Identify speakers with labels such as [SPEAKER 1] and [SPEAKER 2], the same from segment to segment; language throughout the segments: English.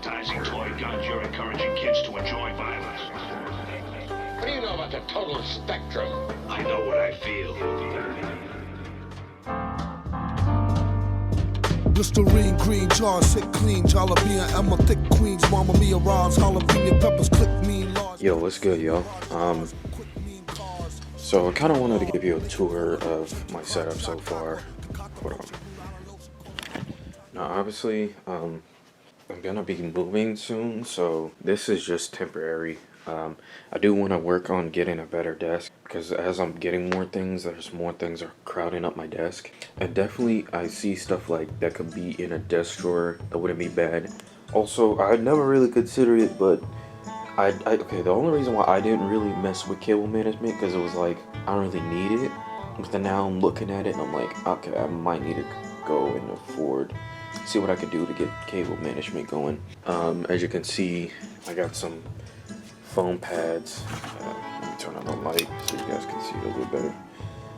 [SPEAKER 1] advertising toy guns, you're encouraging kids to enjoy violence.
[SPEAKER 2] What do you know about the total spectrum?
[SPEAKER 1] I know what I feel.
[SPEAKER 3] Listerine, green jars, sick clean, jalapeno, Emma, thick queens, mama mia, Robs, jalapeno peppers, click mean, large.
[SPEAKER 4] Yo, what's good, yo? So I kind of wanted to give you a tour of my setup so far. Hold on. Now, obviously, I'm gonna be moving soon, so this is just temporary. I do want to work on getting a better desk, because as I'm getting more things, there's more things are crowding up my desk. And definitely I see stuff like that could be in a desk drawer that wouldn't be bad. Also, I never really considered it, but okay, the only reason why I didn't really mess with cable management, because it was like I don't really need it. But then now I'm looking at it and I'm like, okay, I might need to go and afford, see what I could do to get cable management going. As you can see, I got some foam pads. Let me turn on the light so you guys can see it a little better.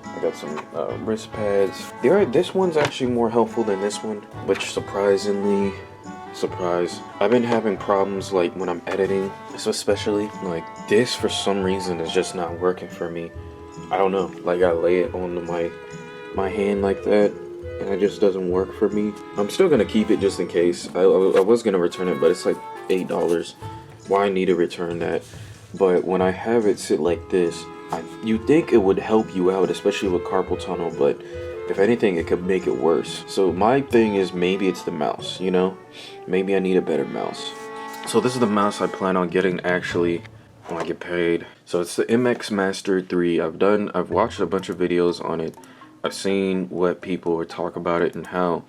[SPEAKER 4] I got some wrist pads. This one's actually more helpful than this one, which surprisingly, I've been having problems like when I'm editing, so especially like this for some reason is just not working for me. I don't know, like I lay it on my hand like that and it just doesn't work for me. I'm still gonna keep it just in case. I was gonna return it, but it's like $8. Why I need to return that? But when I have it sit like this, you think it would help you out, especially with carpal tunnel, but if anything, it could make it worse. So my thing is maybe it's the mouse, you know? Maybe I need a better mouse. So this is the mouse I plan on getting actually when I get paid. So it's the MX Master 3. I've watched a bunch of videos on it. I've seen what people talk about it and how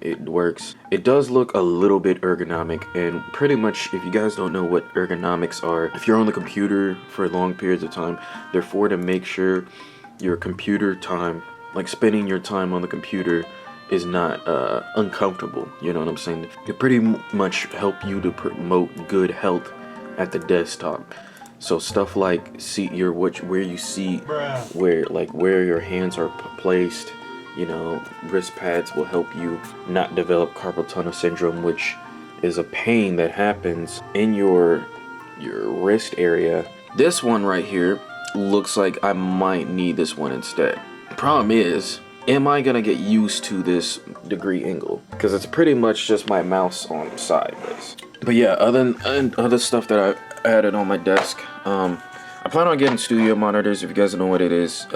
[SPEAKER 4] it works. It does look a little bit ergonomic, and pretty much if you guys don't know what ergonomics are, if you're on the computer for long periods of time, they're for to make sure your computer time, like spending your time on the computer, is not uncomfortable. You know what I'm saying? It pretty much help you to promote good health at the desktop. So stuff like where you see where your hands are placed, you know, wrist pads will help you not develop carpal tunnel syndrome, which is a pain that happens in your wrist area. This one right here looks like I might need this one instead. Problem is, am I gonna get used to this degree angle? Because it's pretty much just my mouse on sideways. But yeah, other stuff that I added on my desk, I plan on getting studio monitors. If you guys know what it is,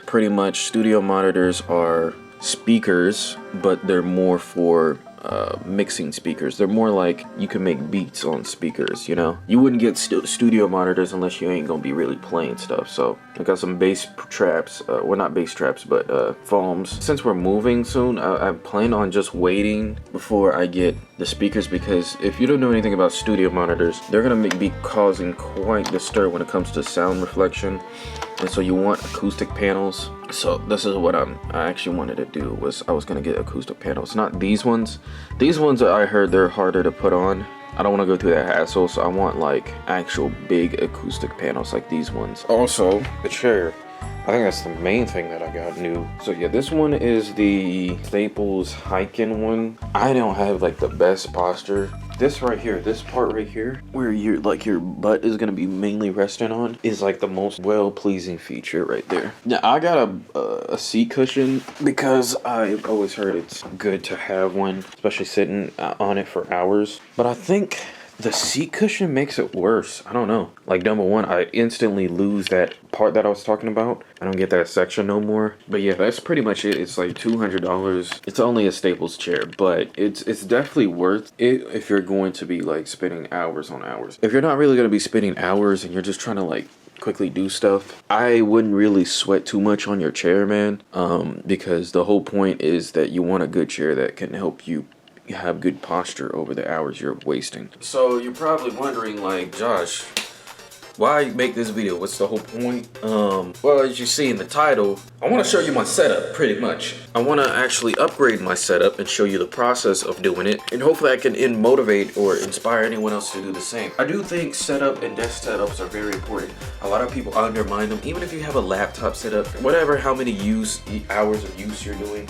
[SPEAKER 4] pretty much studio monitors are speakers, but they're more for mixing speakers. They're more like you can make beats on speakers, you know? You wouldn't get studio monitors unless you ain't gonna be really playing stuff. So I got some bass traps, well, not bass traps, but foams. Since we're moving soon, I plan on just waiting before I get the speakers, because if you don't know anything about studio monitors, they're gonna be causing quite the stir when it comes to sound reflection. And so you want acoustic panels. So this is what I actually wanted to do, was I was gonna get acoustic panels, not these ones. These ones I heard they're harder to put on. I don't want to go through that hassle, so I want like actual big acoustic panels like these ones. Also, the chair. I think that's the main thing that I got new. So yeah, this one is the Staples hiking one. I don't have like the best posture. This right here, this part right here, where your butt is gonna be mainly resting on, is like the most well-pleasing feature right there. Now I got a seat cushion because I've always heard it's good to have one, especially sitting on it for hours. But I think the seat cushion makes it worse. I don't know. Like, number one, I instantly lose that part that I was talking about. I don't get that section no more. But yeah, that's pretty much it. It's like $200. It's only a Staples chair, but it's definitely worth it if you're going to be like spending hours on hours. If you're not really going to be spending hours and you're just trying to like quickly do stuff, I wouldn't really sweat too much on your chair, man. Because the whole point is that you want a good chair that can help you have good posture over the hours you're wasting. So you're probably wondering, like, Josh, why make this video? What's the whole point? Well, as you see in the title, I want to show you my setup, pretty much. I want to actually upgrade my setup and show you the process of doing it, and hopefully I can motivate or inspire anyone else to do the same. I do think setup and desk setups are very important. A lot of people undermine them, even if you have a laptop setup, whatever, how many hours of use you're doing.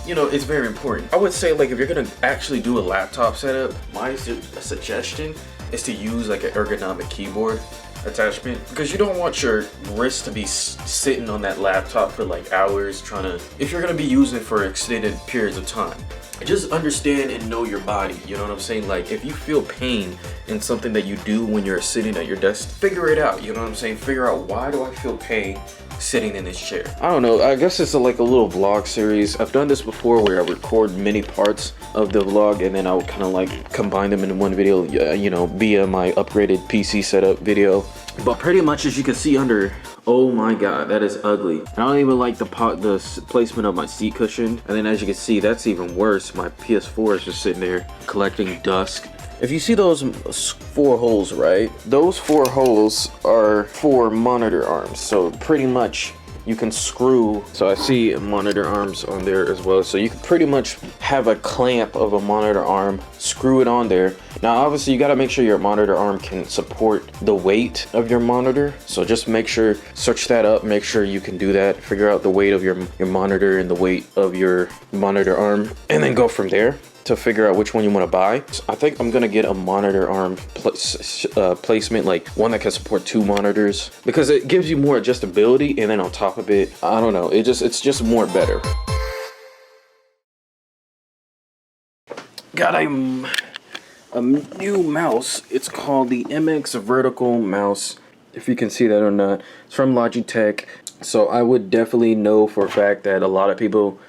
[SPEAKER 4] you know, it's very important. I would say, like, if you're gonna actually do a laptop setup, my suggestion is to use like an ergonomic keyboard attachment, because you don't want your wrist to be sitting on that laptop for like hours trying to, if you're gonna be using it for extended periods of time. Just understand and know your body, you know what I'm saying? Like, if you feel pain in something that you do when you're sitting at your desk, figure it out, you know what I'm saying? Figure out, why do I feel pain sitting in this chair? I don't know, I guess it's like a little vlog series. I've done this before where I record many parts of the vlog and then I'll kind of like combine them into one video, you know, via my upgraded PC setup video. But pretty much, as you can see under, oh my god, that is ugly. I don't even like the placement of my seat cushion. And then as you can see, that's even worse. My PS4 is just sitting there collecting dust. If you see those 4 holes, right? Those 4 holes are for monitor arms. So pretty much you can screw, so I see monitor arms on there as well. So you can pretty much have a clamp of a monitor arm, screw it on there. Now obviously you gotta make sure your monitor arm can support the weight of your monitor. So just make sure, search that up, make sure you can do that. Figure out the weight of your monitor and the weight of your monitor arm, and then go from there to figure out which one you want to buy. So I think I'm gonna get a monitor arm placement, like one that can support 2 monitors, because it gives you more adjustability, and then on top of it, I don't know, it's just more better. Got a new mouse. It's called the MX Vertical mouse, if you can see that or not. It's from Logitech. So I would definitely know for a fact that a lot of people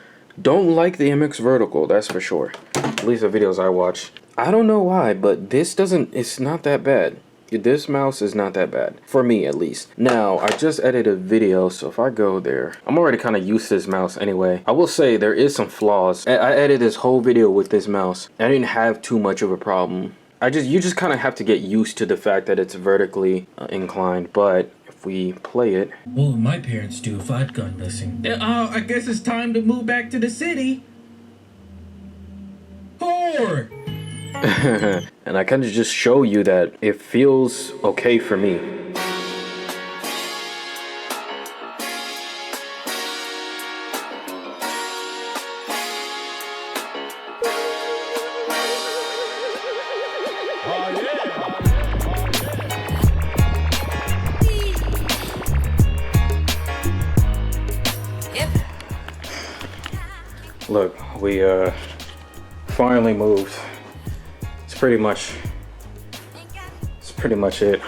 [SPEAKER 4] don't like the MX Vertical, that's for sure. At least the videos I watch. I don't know why, but it's not that bad. This mouse is not that bad, for me at least. Now, I just edited a video, so if I go there, I'm already kind of used to this mouse anyway. I will say there is some flaws. I edited this whole video with this mouse. I didn't have too much of a problem. You just kind of have to get used to the fact that it's vertically inclined, but if we play it.
[SPEAKER 5] What would my parents do if I'd gone missing? I guess it's time to move back to the city. Whore!
[SPEAKER 4] And I kind of just show you that it feels okay for me. Look, we finally moved. It's pretty much it.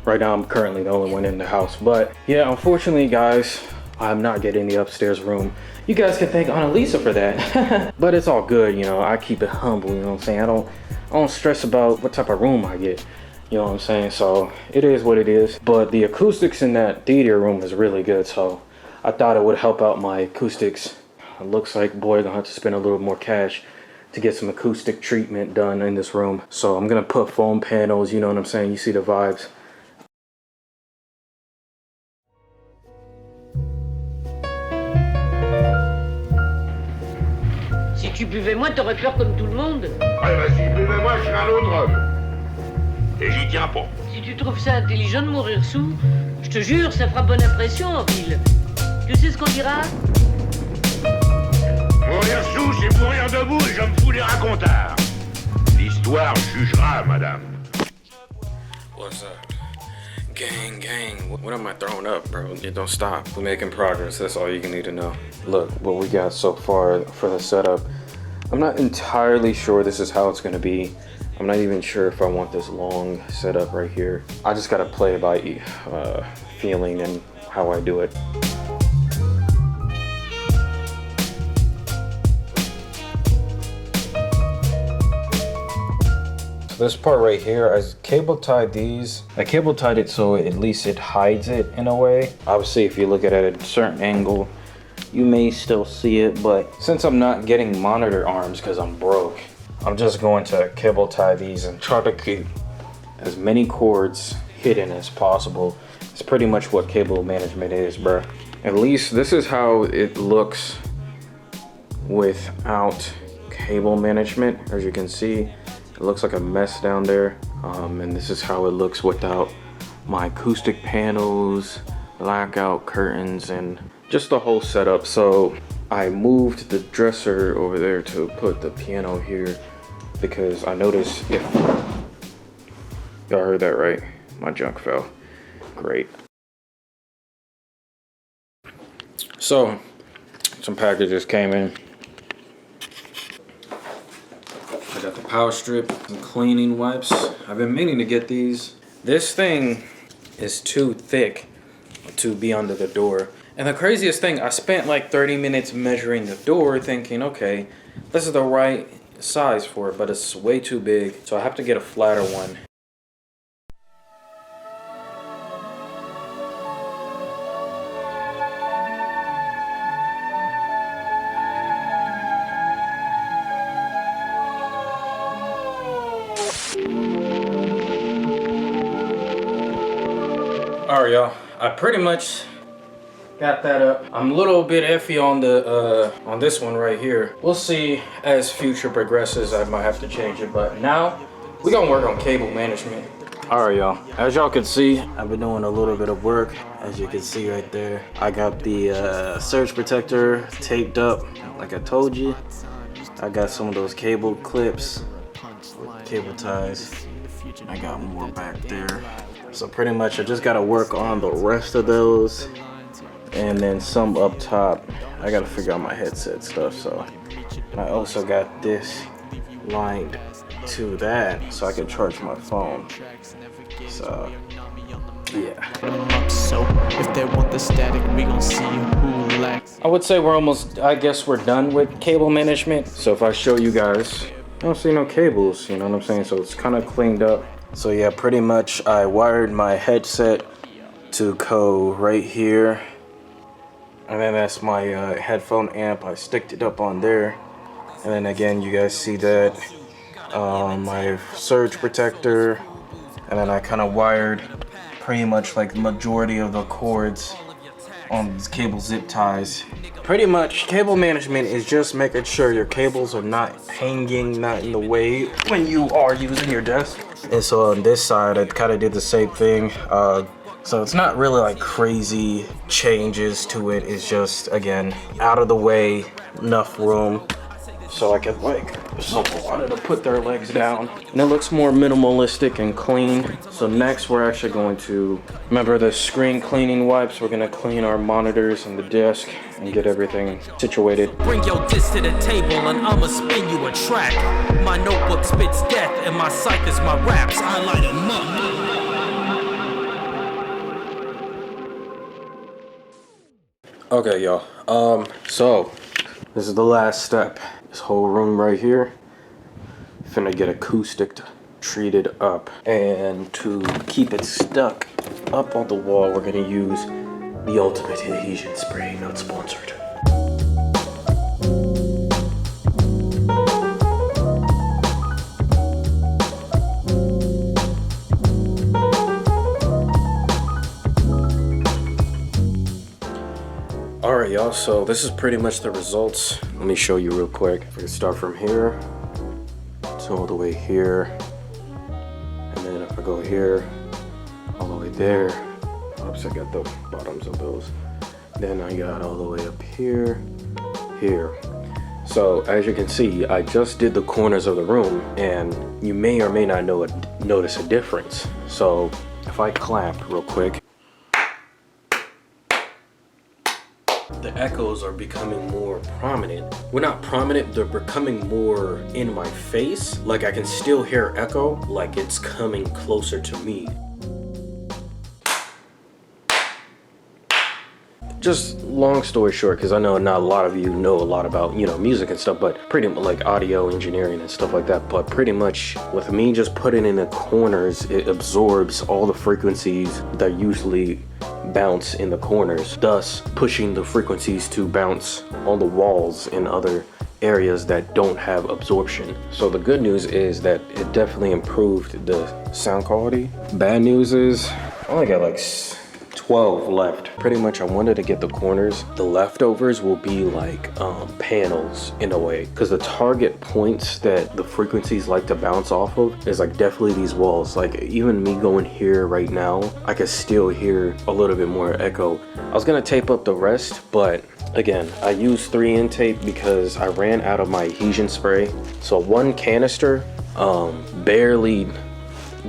[SPEAKER 4] Right now I'm currently the only one in the house, but yeah, unfortunately guys, I'm not getting the upstairs room. You guys can thank Annalisa for that. But it's all good, you know, I keep it humble, you know what I'm saying? I don't stress about what type of room I get, you know what I'm saying? So it is what it is. But the acoustics in that theater room is really good, so I thought it would help out my acoustics. It looks like boy gonna have to spend a little more cash to get some acoustic treatment done in this room. So I'm gonna put foam panels, you know what I'm saying? You see the vibes.
[SPEAKER 6] Si tu buvais moins, t'aurais peur comme tout le monde.
[SPEAKER 2] Allez, vas-y, buvez-moi, je serai un autre homme.
[SPEAKER 1] Et j'y tiens pas.
[SPEAKER 6] Si tu trouves ça intelligent de mourir sous, je te jure, ça fera bonne impression en ville. Tu sais ce qu'on dira?
[SPEAKER 1] Mourir sous, c'est mourir debout et je me fous des racontards. L'histoire jugera, madame.
[SPEAKER 4] What's up? Gang. What am I throwing up, bro? It don't stop. We're making progress. That's all you need to know. Look, what we got so far for the setup. I'm not entirely sure this is how it's gonna be. I'm not even sure if I want this long setup right here. I just gotta play by feeling and how I do it. This part right here, I cable tied these. I cable tied it so at least it hides it in a way. Obviously, if you look at it at a certain angle, you may still see it, but since I'm not getting monitor arms because I'm broke, I'm just going to cable tie these and try to keep as many cords hidden as possible. It's pretty much what cable management is, bro. At least this is how it looks without cable management. As you can see, it looks like a mess down there, and this is how it looks without my acoustic panels, blackout curtains, and just the whole setup. So I moved the dresser over there to put the piano here because I noticed if y'all heard that right, my junk fell. Great. So some packages came in. I got the power strip and cleaning wipes. I've been meaning to get these. This thing is too thick to be under the door. And the craziest thing, I spent like 30 minutes measuring the door thinking, okay, this is the right size for it, but it's way too big. So I have to get a flatter one. Alright, y'all, I pretty much got that up. I'm a little bit iffy on the on this one right here. We'll see as future progresses. I might have to change it, but now we're gonna work on cable management. Alright, y'all, as y'all can see, I've been doing a little bit of work. As you can see right there, I got the surge protector taped up like I told you. I got some of those cable clips with cable ties. I got more back there. So pretty much I just gotta work on the rest of those, and then some up top. I gotta figure out my headset stuff. So and I also got this lined to that so I can charge my phone. So yeah.
[SPEAKER 7] So if they want the static, we gon' see who lacks.
[SPEAKER 4] I would say we're almost, I guess we're done with cable management. So if I show you guys, I don't see no cables, you know what I'm saying? So it's kind of cleaned up. So yeah, pretty much I wired my headset to go right here. And then that's my headphone amp. I sticked it up on there. And then again, you guys see that. My surge protector. And then I kind of wired pretty much like the majority of the cords on these cable zip ties. Pretty much cable management is just making sure your cables are not hanging, not in the way when you are using your desk. And so on this side, I kind of did the same thing. So it's not really like crazy changes to it. It's just, again, out of the way, enough room. So I can, like, if someone wanted to put their legs down. And it looks more minimalistic and clean. So next we're actually going to, remember the screen cleaning wipes, we're gonna clean our monitors and the desk and get everything situated.
[SPEAKER 8] Bring your disc to the table and I'ma spin you a track. My notebook spits death and my psych is my raps. I light 'em up.
[SPEAKER 4] Okay, y'all. So this is the last step. This whole room right here, finna get acoustic treated up, and to keep it stuck up on the wall, we're gonna use the ultimate adhesion spray, not sponsored. Alright, y'all, so this is pretty much the results. Let me show you real quick. If we can start from here to all the way here, and then if I go here all the way there, oops, I got the bottoms of those, then I got all the way up here, here. So as you can see, I just did the corners of the room, and you may or may not notice a difference. So if I clamp real quick, the echoes are becoming more prominent. Well, not prominent, they're becoming more in my face. Like I can still hear echo, like it's coming closer to me. Just long story short, because I know not a lot of you know a lot about, you know, music and stuff, but pretty much like audio engineering and stuff like that. But pretty much with me just putting in the corners, it absorbs all the frequencies that usually bounce in the corners, thus pushing the frequencies to bounce on the walls in other areas that don't have absorption. So the good news is that it definitely improved the sound quality. Bad news is I only got like 12 left. Pretty much I wanted to get the corners. The leftovers will be like panels in a way, because the target points that the frequencies like to bounce off of is like definitely these walls. Like even me going here right now, I can still hear a little bit more echo. I was gonna tape up the rest, but Again, I use 3M tape because I ran out of my adhesion spray. So one canister barely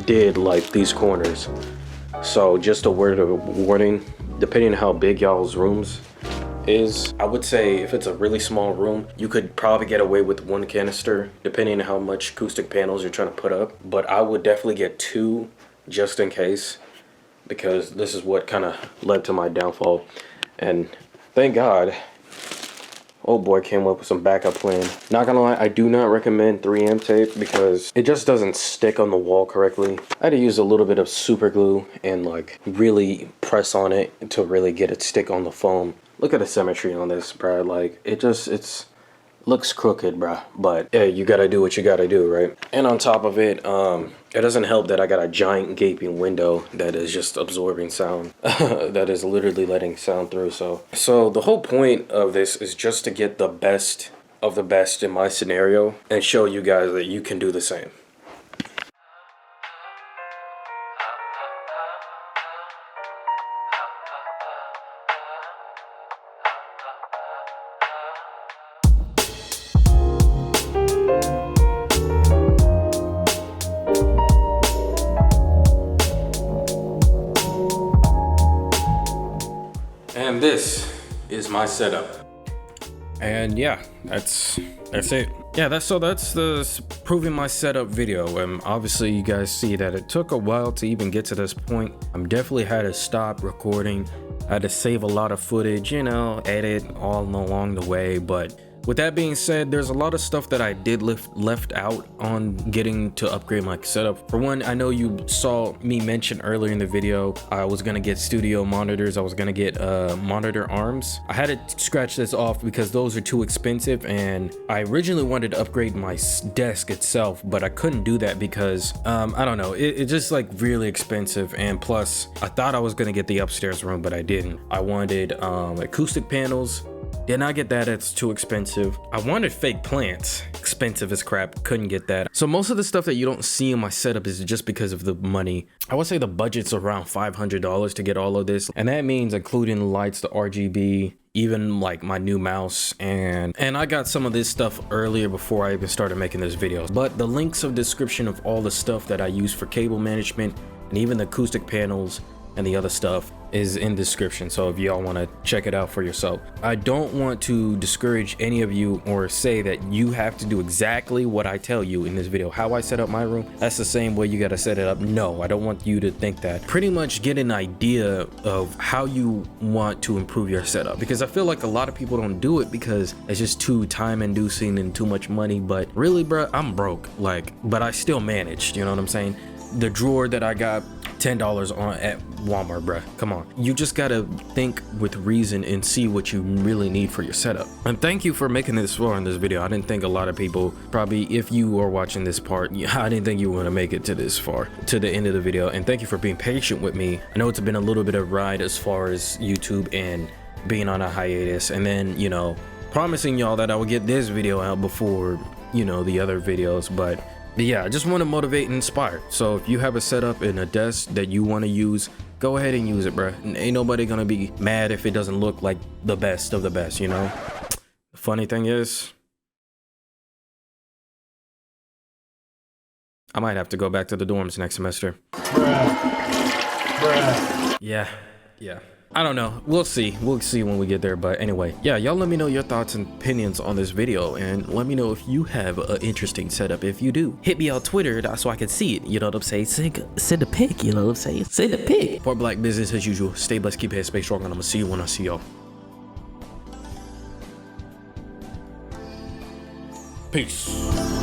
[SPEAKER 4] did like these corners. So just a word of warning, depending on how big y'all's rooms is, I would say if it's a really small room, you could probably get away with one canister depending on how much acoustic panels you're trying to put up. But I would definitely get 2 just in case, because this is what kind of led to my downfall. And thank God, old boy came up with some backup plan. Not gonna lie, I do not recommend 3M tape because it just doesn't stick on the wall correctly. I had to use a little bit of super glue and like really press on it to really get it stick on the foam. Look at the symmetry on this, bro. Like it's looks crooked, bro. But yeah, you gotta do what you gotta do, right? And on top of it, it doesn't help that I got a giant gaping window that is just absorbing sound. That is literally letting sound through. So the whole point of this is just to get the best of the best in my scenario and show you guys that you can do the same. And this is my setup. And yeah, that's it. Yeah, that's the proving my setup video. Obviously you guys see that it took a while to even get to this point. I'm definitely had to stop recording. I had to save a lot of footage, you know, edit all along the way. But with that being said, there's a lot of stuff that I did left out on getting to upgrade my setup. For one, I know you saw me mention earlier in the video, I was gonna get studio monitors. I was gonna get monitor arms. I had to scratch this off because those are too expensive, and I originally wanted to upgrade my desk itself, but I couldn't do that because I don't know, it's just like really expensive. And plus, I thought I was gonna get the upstairs room, but I didn't. I wanted acoustic panels. Did not get that, it's too expensive. I wanted fake plants, expensive as crap, couldn't get that. So most of the stuff that you don't see in my setup is just because of the money. I would say the budget's around $500 to get all of this. And that means including the lights, the RGB, even like my new mouse, and I got some of this stuff earlier before I even started making this video. But the links of description of all the stuff that I use for cable management and even the acoustic panels and the other stuff is in description, so if y'all want to check it out for yourself. I don't want to discourage any of you or say that you have to do exactly what I tell you in this video. How I set up my room, that's the same way you got to set it up. No, I don't want you to think that. Pretty much get an idea of how you want to improve your setup, because I feel like a lot of people don't do it because it's just too time inducing and too much money. But really, bro, I'm broke, like, but I still managed, you know what I'm saying? The drawer that I got $10 on at Walmart, bruh. Come on. You just gotta think with reason and see what you really need for your setup. And thank you for making this far in this video. I didn't think a lot of people, probably if you are watching this part, I didn't think you were gonna make it to this far, to the end of the video. And thank you for being patient with me. I know it's been a little bit of a ride as far as YouTube and being on a hiatus, and then, you know, promising y'all that I would get this video out before, you know, the other videos. But yeah, I just want to motivate and inspire. So if you have a setup and a desk that you want to use, go ahead and use it, bro. Ain't nobody gonna be mad if it doesn't look like the best of the best, you know? The funny thing is, I might have to go back to the dorms next semester. Bruh. Yeah. I don't know. We'll see when we get there. But anyway, yeah, y'all let me know your thoughts and opinions on this video, and let me know if you have an interesting setup. If you do, hit me on Twitter so I can see it. You know what I'm saying? Send a pic, you know what I'm saying? Send a pic. For Black Business as usual. Stay blessed, keep your head space strong, and I'm gonna see you when I see y'all. Peace.